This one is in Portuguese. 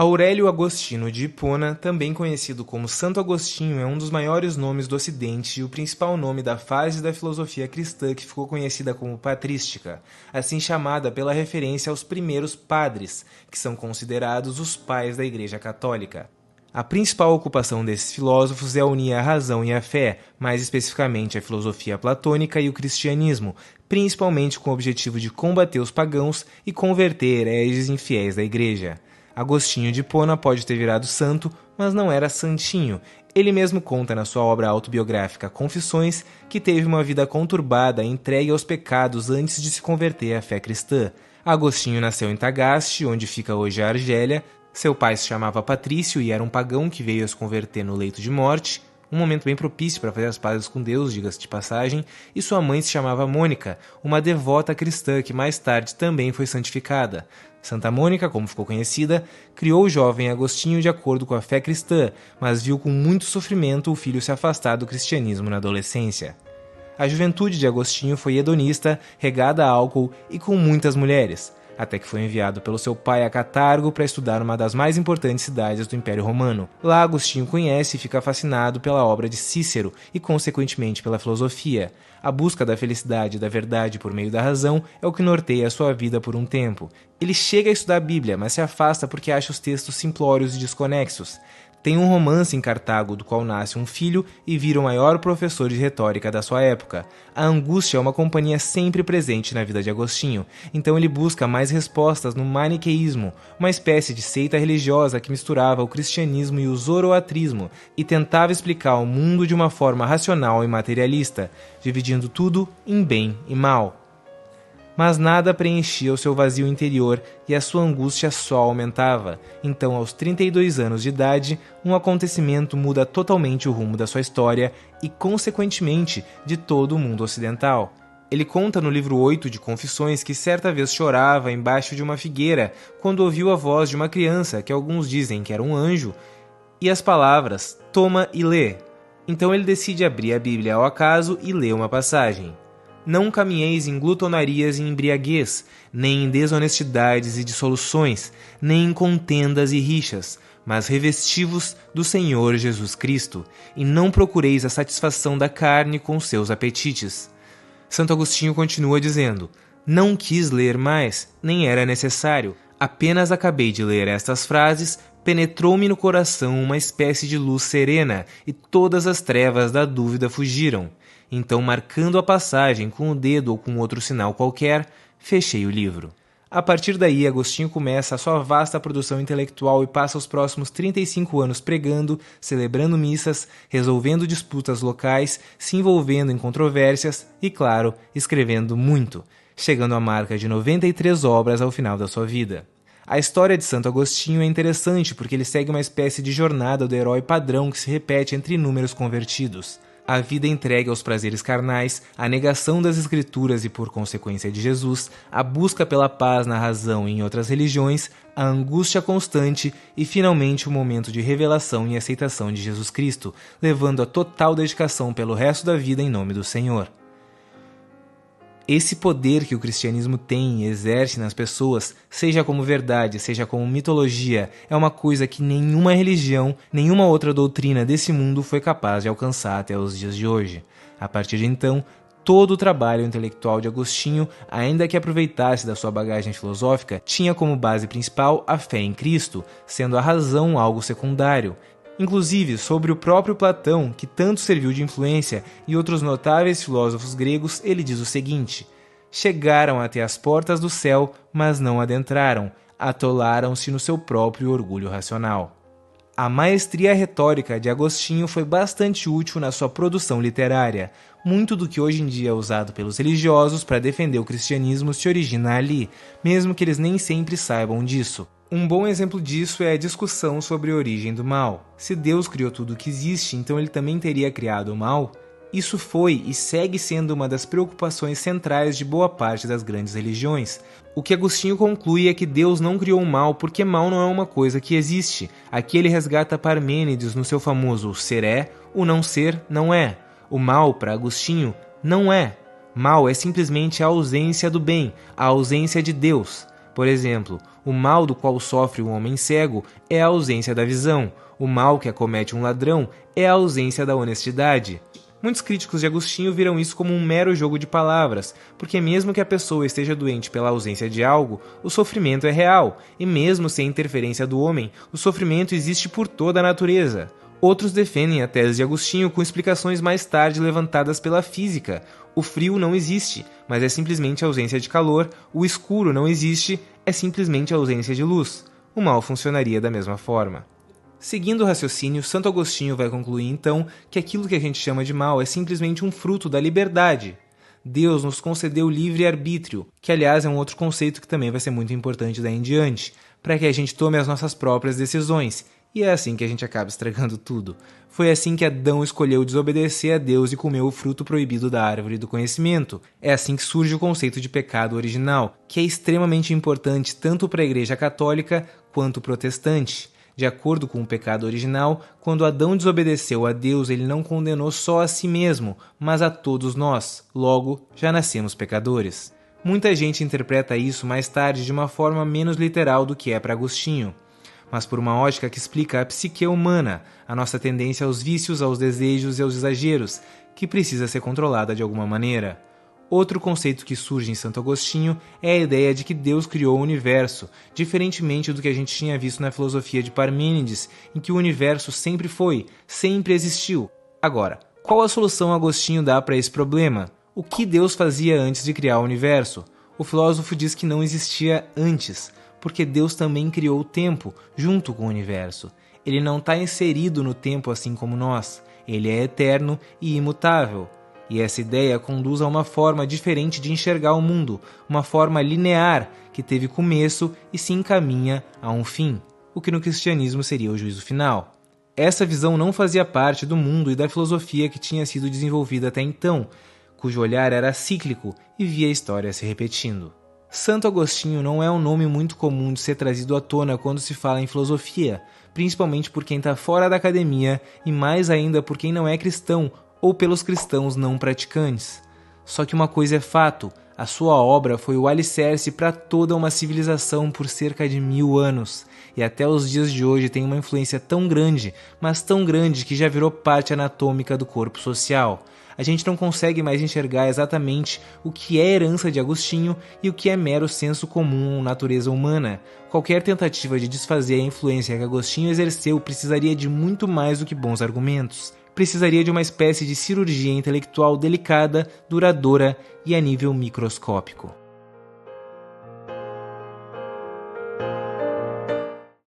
Aurélio Agostinho de Hipona, também conhecido como Santo Agostinho, é um dos maiores nomes do Ocidente e o principal nome da fase da filosofia cristã que ficou conhecida como patrística, assim chamada pela referência aos primeiros padres, que são considerados os pais da Igreja Católica. A principal ocupação desses filósofos é unir a razão e a fé, mais especificamente a filosofia platônica e o cristianismo, principalmente com o objetivo de combater os pagãos e converter hereges infiéis da Igreja. Agostinho de Hipona pode ter virado santo, mas não era santinho. Ele mesmo conta na sua obra autobiográfica Confissões que teve uma vida conturbada, entregue aos pecados antes de se converter à fé cristã. Agostinho nasceu em Tagaste, onde fica hoje a Argélia. Seu pai se chamava Patrício e era um pagão que veio a se converter no leito de morte, um momento bem propício para fazer as pazes com Deus, diga-se de passagem, e sua mãe se chamava Mônica, uma devota cristã que mais tarde também foi santificada. Santa Mônica, como ficou conhecida, criou o jovem Agostinho de acordo com a fé cristã, mas viu com muito sofrimento o filho se afastar do cristianismo na adolescência. A juventude de Agostinho foi hedonista, regada a álcool e com muitas mulheres, até que foi enviado pelo seu pai a Catargo para estudar numa das mais importantes cidades do Império Romano. Lá, Agostinho conhece e fica fascinado pela obra de Cícero e, consequentemente, pela filosofia. A busca da felicidade e da verdade por meio da razão é o que norteia a sua vida por um tempo. Ele chega a estudar a Bíblia, mas se afasta porque acha os textos simplórios e desconexos. Tem um romance em Cartago, do qual nasce um filho e vira o maior professor de retórica da sua época. A angústia é uma companhia sempre presente na vida de Agostinho, então ele busca mais respostas no maniqueísmo, uma espécie de seita religiosa que misturava o cristianismo e o zoroatrismo e tentava explicar o mundo de uma forma racional e materialista, dividindo tudo em bem e mal. Mas nada preenchia o seu vazio interior e a sua angústia só aumentava. Então, aos 32 anos de idade, um acontecimento muda totalmente o rumo da sua história e, consequentemente, de todo o mundo ocidental. Ele conta no livro 8 de Confissões que certa vez chorava embaixo de uma figueira quando ouviu a voz de uma criança, que alguns dizem que era um anjo, e as palavras "toma e lê". Então ele decide abrir a Bíblia ao acaso e lê uma passagem. Não caminheis em glutonarias e embriaguez, nem em desonestidades e dissoluções, nem em contendas e rixas, mas revesti-vos do Senhor Jesus Cristo, e não procureis a satisfação da carne com seus apetites. Santo Agostinho continua dizendo: não quis ler mais, nem era necessário. Apenas acabei de ler estas frases, penetrou-me no coração uma espécie de luz serena, e todas as trevas da dúvida fugiram. Então, marcando a passagem com o dedo ou com outro sinal qualquer, fechei o livro. A partir daí, Agostinho começa a sua vasta produção intelectual e passa os próximos 35 anos pregando, celebrando missas, resolvendo disputas locais, se envolvendo em controvérsias e, claro, escrevendo muito, chegando à marca de 93 obras ao final da sua vida. A história de Santo Agostinho é interessante porque ele segue uma espécie de jornada do herói padrão que se repete entre inúmeros convertidos. A vida entregue aos prazeres carnais, a negação das escrituras e por consequência de Jesus, a busca pela paz na razão e em outras religiões, a angústia constante e finalmente o momento de revelação e aceitação de Jesus Cristo, levando a total dedicação pelo resto da vida em nome do Senhor. Esse poder que o cristianismo tem e exerce nas pessoas, seja como verdade, seja como mitologia, é uma coisa que nenhuma religião, nenhuma outra doutrina desse mundo foi capaz de alcançar até os dias de hoje. A partir de então, todo o trabalho intelectual de Agostinho, ainda que aproveitasse da sua bagagem filosófica, tinha como base principal a fé em Cristo, sendo a razão algo secundário. Inclusive, sobre o próprio Platão, que tanto serviu de influência, e outros notáveis filósofos gregos, ele diz o seguinte: chegaram até as portas do céu, mas não adentraram, atolaram-se no seu próprio orgulho racional. A maestria retórica de Agostinho foi bastante útil na sua produção literária. Muito do que hoje em dia é usado pelos religiosos para defender o cristianismo se origina ali, mesmo que eles nem sempre saibam disso. Um bom exemplo disso é a discussão sobre a origem do mal. Se Deus criou tudo o que existe, então ele também teria criado o mal? Isso foi e segue sendo uma das preocupações centrais de boa parte das grandes religiões. O que Agostinho conclui é que Deus não criou o mal porque mal não é uma coisa que existe. Aqui ele resgata Parmênides no seu famoso ser é, o não ser não é. O mal, para Agostinho, não é. Mal é simplesmente a ausência do bem, a ausência de Deus. Por exemplo, O mal do qual sofre um homem cego é a ausência da visão. O mal que acomete um ladrão é a ausência da honestidade. Muitos críticos de Agostinho viram isso como um mero jogo de palavras, porque mesmo que a pessoa esteja doente pela ausência de algo, o sofrimento é real, e mesmo sem interferência do homem, o sofrimento existe por toda a natureza. Outros defendem a tese de Agostinho com explicações mais tarde levantadas pela física. O frio não existe, mas é simplesmente ausência de calor, o escuro não existe, é simplesmente ausência de luz. O mal funcionaria da mesma forma. Seguindo o raciocínio, Santo Agostinho vai concluir então que aquilo que a gente chama de mal é simplesmente um fruto da liberdade. Deus nos concedeu livre-arbítrio, que aliás é um outro conceito que também vai ser muito importante daí em diante, para que a gente tome as nossas próprias decisões, e é assim que a gente acaba estragando tudo. Foi assim que Adão escolheu desobedecer a Deus e comeu o fruto proibido da árvore do conhecimento. É assim que surge o conceito de pecado original, que é extremamente importante tanto para a Igreja Católica quanto protestante. De acordo com o pecado original, quando Adão desobedeceu a Deus, ele não condenou só a si mesmo, mas a todos nós. Logo, já nascemos pecadores. Muita gente interpreta isso mais tarde de uma forma menos literal do que é para Agostinho, mas por uma ótica que explica a psique humana, a nossa tendência aos vícios, aos desejos e aos exageros, que precisa ser controlada de alguma maneira. Outro conceito que surge em Santo Agostinho é a ideia de que Deus criou o universo, diferentemente do que a gente tinha visto na filosofia de Parmênides, em que o universo sempre foi, sempre existiu. Agora, qual a solução Agostinho dá para esse problema? O que Deus fazia antes de criar o universo? O filósofo diz que não existia antes, porque Deus também criou o tempo, junto com o universo. Ele não está inserido no tempo assim como nós, ele é eterno e imutável. E essa ideia conduz a uma forma diferente de enxergar o mundo, uma forma linear que teve começo e se encaminha a um fim, o que no cristianismo seria o juízo final. Essa visão não fazia parte do mundo e da filosofia que tinha sido desenvolvida até então, cujo olhar era cíclico e via a história se repetindo. Santo Agostinho não é um nome muito comum de ser trazido à tona quando se fala em filosofia, principalmente por quem está fora da academia e mais ainda por quem não é cristão ou pelos cristãos não praticantes. Só que uma coisa é fato, a sua obra foi o alicerce para toda uma civilização por cerca de 1000 anos, e até os dias de hoje tem uma influência tão grande, mas tão grande que já virou parte anatômica do corpo social. A gente não consegue mais enxergar exatamente o que é herança de Agostinho e o que é mero senso comum ou natureza humana. Qualquer tentativa de desfazer a influência que Agostinho exerceu precisaria de muito mais do que bons argumentos. Precisaria de uma espécie de cirurgia intelectual delicada, duradoura e a nível microscópico.